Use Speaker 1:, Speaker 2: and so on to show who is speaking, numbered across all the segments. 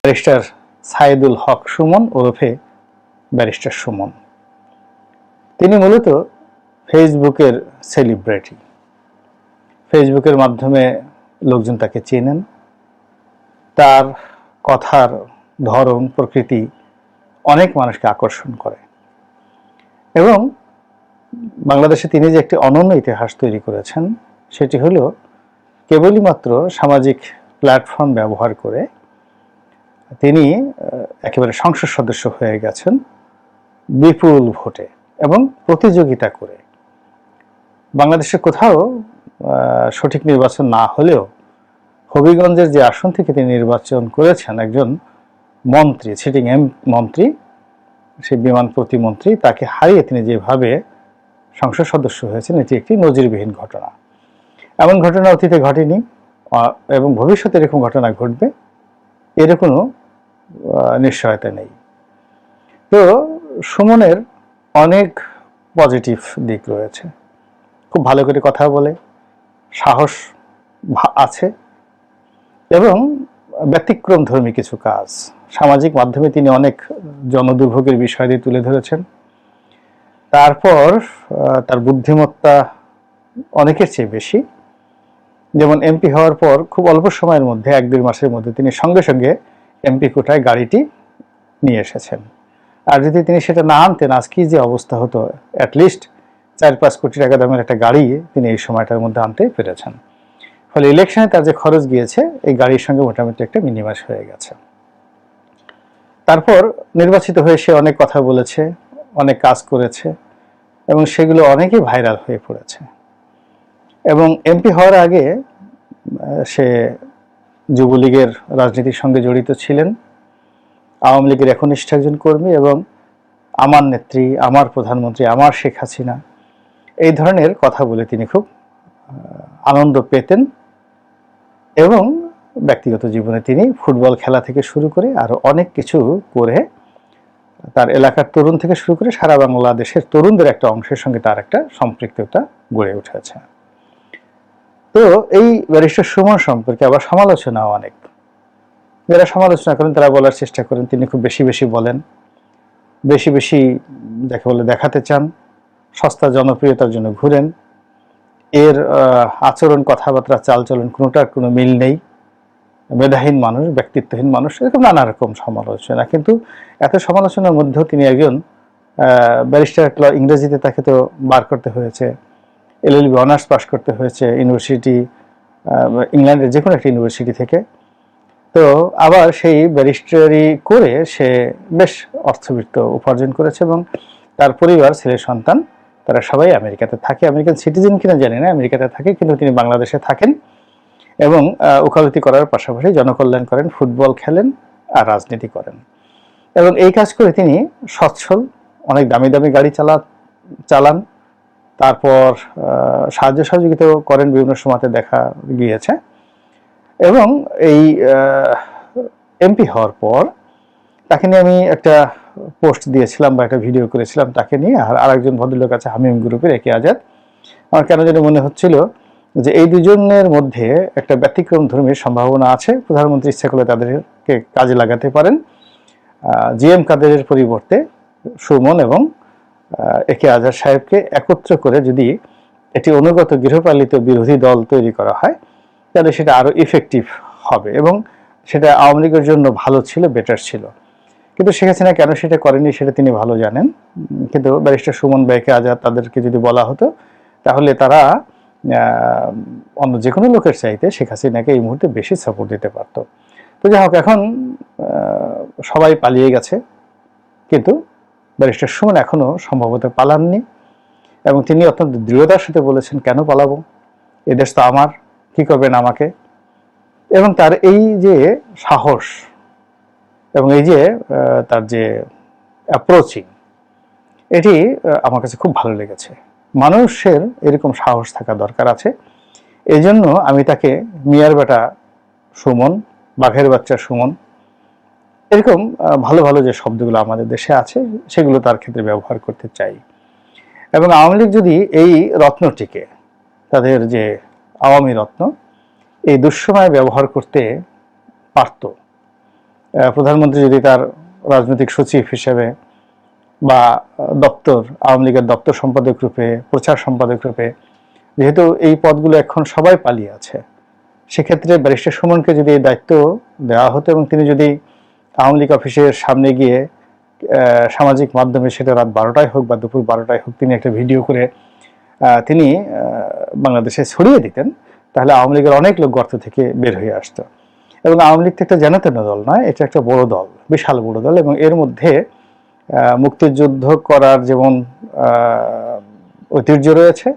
Speaker 1: Barrister Saidul হক সুমন ওরফে barrister Suman. তিনি মূলত ফেসবুকের সেলিব্রিটি। ফেসবুকের মাধ্যমে লোকজন তাকে চেনেন। তার কথার ধরন প্রকৃতি অনেক মানুষকে আকর্ষণ করে এবং বাংলাদেশে তিনি যে একটি অনন্য ইতিহাস তৈরি করেছেন সেটি হলো কেবলই মাত্র সামাজিক প্ল্যাটফর্ম ব্যবহার করে তিনি একেবারে সংসদ সদস্য হয়ে গেছেন বিপুল ভোটে এবং প্রতিযোগিতা করে। বাংলাদেশে কোথাও সঠিক নির্বাচন না হলেও হবিগঞ্জের যে আসন থেকে তিনি নির্বাচন করেছেন একজন মন্ত্রী, সিটিং মন্ত্রী, সেই বিমান প্রতিমন্ত্রী, তাকে হারিয়ে তিনি যেভাবে সংসদ সদস্য হয়েছেন এটি একটি নজিরবিহীন ঘটনা। এমন ঘটনা অতীতে ঘটেনি এবং ভবিষ্যতে এরকম ঘটনা ঘটবে এর কোনো নিশ্চয়তা নেই। তো সুমনের অনেক পজিটিভ দিক রয়েছে। খুব ভালো করে কথা বলে, সাহস আছে এবং ব্যতিক্রমধর্মী কিছু কাজ সামাজিক মাধ্যমে তিনি অনেক জনদুর্ভোগের বিষয় দিয়ে তুলে ধরেছেন। তারপর তার বুদ্ধিমত্তা অনেকের চেয়ে বেশি। যেমন এমপি হওয়ার পর খুব অল্প সময়ের মধ্যে 1-2 মাসের মধ্যে তিনি সঙ্গে সঙ্গে এমপি কোটায় গাড়িটি নিয়ে এসেছেন। আর যদি তিনি সেটা না আনতেন আজকে যে অবস্থা হতো, অ্যাটলিস্ট 4-5 কোটি টাকা দামের একটা গাড়ি তিনি এই সময়টার মধ্যে আনতে পেরেছেন। ফলে ইলেকশনে তার যে খরচ গিয়েছে এই গাড়ির সঙ্গে মোটামুটি একটা মিনিমাস হয়ে গেছে। তারপর নির্বাচিত হয়ে সে অনেক কথা বলেছে, অনেক কাজ করেছে এবং সেগুলো অনেকই ভাইরাল হয়ে পড়েছে। এবং এমপি হওয়ার আগে সে যুবলীগের রাজনীতির সঙ্গে জড়িত ছিলেন, আওয়ামী লীগের একনিষ্ঠ একজন কর্মী এবং আমার নেত্রী, আমার প্রধানমন্ত্রী, আমার শেখ হাসিনা, এই ধরনের কথা বলে তিনি খুব আনন্দ পেতেন। এবং ব্যক্তিগত জীবনে তিনি ফুটবল খেলা থেকে শুরু করে আরো অনেক কিছু করে তার এলাকার তরুণ থেকে শুরু করে সারা বাংলাদেশের তরুণদের একটা অংশের সঙ্গে তার একটা সম্পৃক্ততা গড়ে উঠেছে। তো এই ব্যারিস্টার সুমন সম্পর্কে আবার সমালোচনাও অনেক। যারা সমালোচনা করেন তারা বলার চেষ্টা করেন তিনি খুব বেশি বেশি বলেন, বেশি বেশি যাকে বলে দেখাতে চান, সস্তা জনপ্রিয়তার জন্য ঘুরেন, এর আচরণ, কথাবার্তা, চালচলন কোনোটার কোনো মিল নেই, মেধাহীন মানুষ, ব্যক্তিত্বহীন মানুষ, এরকম নানা রকম সমালোচনা। কিন্তু এত সমালোচনার মধ্যেও তিনি একজন ব্যারিস্টার, ইংরেজিতে তাকে তো বার করতে হয়েছে, এলএলবি অনার্স পাস করতে হয়েছে ইউনিভার্সিটি, ইংল্যান্ডের যে কোনো একটা ইউনিভার্সিটি থেকে। তো আবার সেই ব্যারিস্টারি করে সে বেশ অর্থবিত্ত উপার্জন করেছে এবং তার পরিবার, ছেলে সন্তান, তারা সবাই আমেরিকাতে থাকে। আমেরিকান সিটিজেন কিনা জানি না, আমেরিকাতে থাকে, কিন্তু তিনি বাংলাদেশে থাকেন এবং ওকালতি করার পাশাপাশি জনকল্যাণ করেন, ফুটবল খেলেন আর রাজনীতি করেন। এবং এই কাজ করে তিনি সচ্ছল, অনেক দামি দামি গাড়ি চালান। তারপর সাহায্য সহযোগিতাও করেন, বিভিন্ন সময়তে দেখা গিয়েছে। এবং এই এমপি হওয়ার পর তাকে নিয়ে আমি একটা পোস্ট দিয়েছিলাম বা একটা ভিডিও করেছিলাম তাকে নিয়ে, আর আরেকজন ভদ্রলোক আছে হামিম গ্রুপের, একে আজাদ। আমার কেন যেন মনে হচ্ছিল যে এই দুজনের মধ্যে একটা ব্যতিক্রম ধর্মীর সম্ভাবনা আছে। প্রধানমন্ত্রী ইচ্ছা করলে তাদেরকে কাজে লাগাতে পারেন। জিএম কাদেরের পরিবর্তে সুমন এবং একে আজাদ সাহেবকে একত্র করে যদি এটি অনুগত গৃহপালিত বিরোধী দল তৈরি করা হয় তাহলে সেটা আরো ইফেক্টিভ হবে এবং সেটা আওয়ামী লীগের জন্য ভালো ছিল, বেটার ছিল। কিন্তু শেখ হাসিনা কেন সেটা করেনি সেটা তিনি ভালো জানেন। কিন্তু ব্যারিস্টার সুমন বা একে আজাদ তাদেরকে যদি বলা হতো তাহলে তারা অন্য যে কোনো লোকের চাইতে শেখ হাসিনাকে এই মুহূর্তে বেশি সাপোর্ট দিতে পারত। তো যাই হোক, এখন সবাই পালিয়ে গেছে, কিন্তু ব্যারিস্টার সুমন এখনো সম্ভবত পালাননি এবং তিনি অত্যন্ত দৃঢ়তার সাথে বলেছেন, কেন পালাবো, এদেশ তো আমার, কি করবেন আমাকে। এবং তার এই যে সাহস এবং এই যে তার যে অ্যাপ্রোচিং, এটি আমার কাছে খুব ভালো লেগেছে। মানুষের এরকম সাহস থাকা দরকার আছে। এই জন্য আমি তাকে মিয়ার বেটা সুমন, বাঘের বাচ্চা সুমন, এরকম ভালো ভালো যে শব্দগুলো আমাদের দেশে আছে সেগুলো তার ক্ষেত্রে ব্যবহার করতে চাই। এবং আওয়ামী লীগ যদি এই রত্নটিকে, তাদের যে আওয়ামী রত্ন, এই দুঃসময় ব্যবহার করতে পারত প্রধানমন্ত্রী যদি তার রাজনৈতিক সচিব হিসেবে বা দপ্তর, আওয়ামী লীগের দপ্তর সম্পাদক রূপে, প্রচার সম্পাদক রূপে, যেহেতু এই পদগুলো এখন সবাই পালিয়ে আছে, সেক্ষেত্রে ব্যারিস্টার সুমনকে যদি এই দায়িত্ব দেওয়া হতো এবং তিনি যদি আওয়ামী লীগ অফিসের সামনে গিয়ে সামাজিক মাধ্যমে, সেটা রাত 12টায় হোক বা দুপুর 12টায় হোক, তিনি একটা ভিডিও করে তিনি বাংলাদেশে ছড়িয়ে দিতেন, তাহলে আওয়ামী লীগের অনেক লোক গর্ত থেকে বের হয়ে আসতো। এবং আওয়ামী লীগ তো একটা যেন-তেন দল নয়, এটা একটা বড় দল, বিশাল বড় দল, এবং এর মধ্যে মুক্তিযুদ্ধ করার যেমন ঐতিহ্য রয়েছে,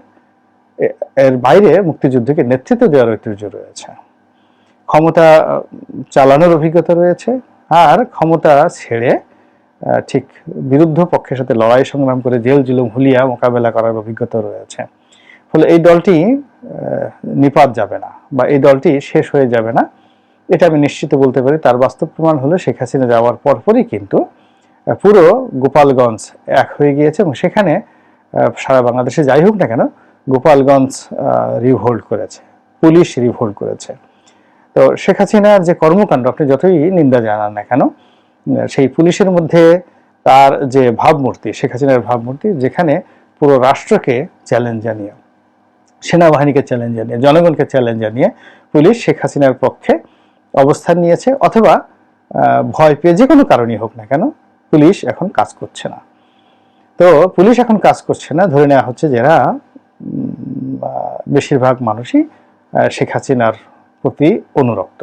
Speaker 1: এর বাইরে মুক্তিযুদ্ধকে নেতৃত্ব দেওয়ার ঐতিহ্য রয়েছে, ক্ষমতা চালানোর অভিজ্ঞতা রয়েছে, আর ক্ষমতা ছেড়ে ঠিক বিরুদ্ধ পক্ষের সাথে লড়াই সংগ্রাম করে জেল জুলুম হুলিয়া মোকাবেলা করার অভিজ্ঞতা রয়েছে। ফলে এই দলটি নিপাত যাবে না বা এই দলটি শেষ হয়ে যাবে না, এটা আমি নিশ্চিত বলতে পারি। তার বাস্তব প্রমাণ হলো শেখ হাসিনা যাওয়ার পরপরই কিন্তু পুরো গোপালগঞ্জ এক হয়ে গিয়েছে, এবং সেখানে সারা বাংলাদেশে যাই হোক না কেন, গোপালগঞ্জ রিভোল্ট করেছে, পুলিশ রিভোল্ট করেছে। তো শেখ হাসিনার যে কর্মকাণ্ড আপনি যতই নিন্দা জানান না কেন, সেই পুলিশের মধ্যে তার যে ভাবমূর্তি, শেখ হাসিনার ভাবমূর্তি, যেখানে পুরো রাষ্ট্রকে চ্যালেঞ্জ জানিয়ে, সেনাবাহিনীকে চ্যালেঞ্জ জানিয়ে, জনগণকে চ্যালেঞ্জ জানিয়ে পুলিশ শেখ হাসিনার পক্ষে অবস্থান নিয়েছে, অথবা ভয় পেয়ে যে কোনো কারণেই হোক না কেন পুলিশ এখন কাজ করছে না। তো পুলিশ এখন কাজ করছে না, ধরে নেওয়া হচ্ছে যারা বেশিরভাগ মানুষই শেখ হাসিনার প্রতি অনুরক্ত।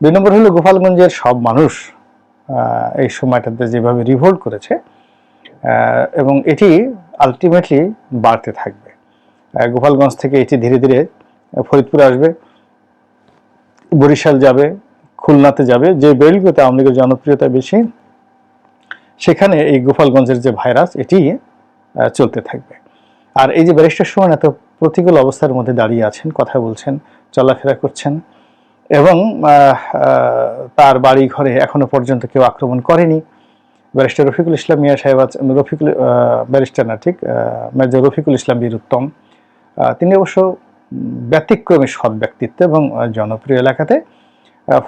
Speaker 1: 2 নম্বর হলো গোপালগঞ্জের সব মানুষ এই সময়টাতে যেভাবে রিভোল্ট করেছে, এবং এটি আলটিমেটলি বাড়তে থাকবে। গোপালগঞ্জ থেকে এটি ধীরে ধীরে ফরিদপুর আসবে, বরিশাল যাবে, খুলনাতে যাবে, যে বেলগুলোতে আওয়ামী লীগের জনপ্রিয়তা বেশি, সেখানে এই গোপালগঞ্জের যে ভাইরাস, এটি চলতে থাকবে। আর এই যে ব্যারিস্টার সুমন এত প্রতিকূল অবস্থার মধ্যে দাঁড়িয়ে আছেন, কথা বলছেন, চলাফেরা করছেন, এবং তার বাড়ি ঘরে এখনো পর্যন্ত কেউ আক্রমণ করেনি। ব্যারিস্টার রফিকুল ইসলাম মিয়া সাহেব, ব্যারিস্টার না ঠিক, মেজর রফিকুল ইসলাম বীর উত্তম, তিনি অবশ্য ব্যতিক্রমী সৎ ব্যক্তিত্ব এবং জনপ্রিয় এলাকাতে,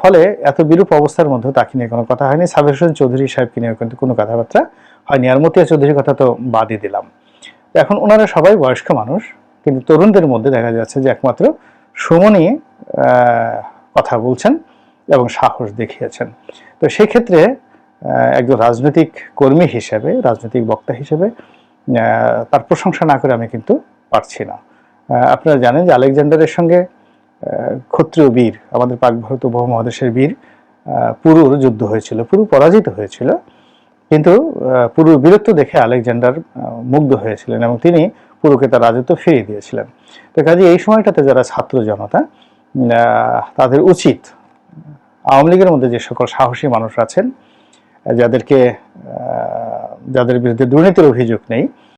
Speaker 1: ফলে এত বিরূপ অবস্থার মধ্যে তাকে নিয়ে কোনো কথা হয়নি। সাবের হোসেন চৌধুরী সাহেবকে নিয়ে কিন্তু কোনো কথাবার্তা হয়নি, আর মতিয়া চৌধুরীর কথা তো বাদই দিলাম। এখন ওনারা সবাই বয়স্ক মানুষ, কিন্তু তরুণদের মধ্যে দেখা যাচ্ছে যে একমাত্র সুমনই কথা বলছেন এবং সাহস দেখিয়েছেন। তো সেই ক্ষেত্রে একজন রাজনৈতিক কর্মী হিসেবে, রাজনৈতিক বক্তা হিসেবে তার প্রশংসা না করে আমি কিন্তু পারছি না। আপনারা জানেন যে আলেকজান্ডারের সঙ্গে ক্ষত্রিয় বীর, আমাদের পাক ভারত উপমহাদেশের বীর পুরুর যুদ্ধ হয়েছিল, পুরু পরাজিত হয়েছিল, কিন্তু পুরুর বীরত্ব দেখে আলেকজান্ডার মুগ্ধ হয়েছিলেন এবং তিনি পুরুকে তার রাজত্ব ফিরিয়ে দিয়েছিলেন। তো কাজে এই সময়টাতে যারা ছাত্র জনতা, তাদের উচিত আওয়ামী লীগের মধ্যে যে সকল সাহসী মানুষ আছেন, যাদের বিরুদ্ধে দুর্নীতির অভিযোগ নেই,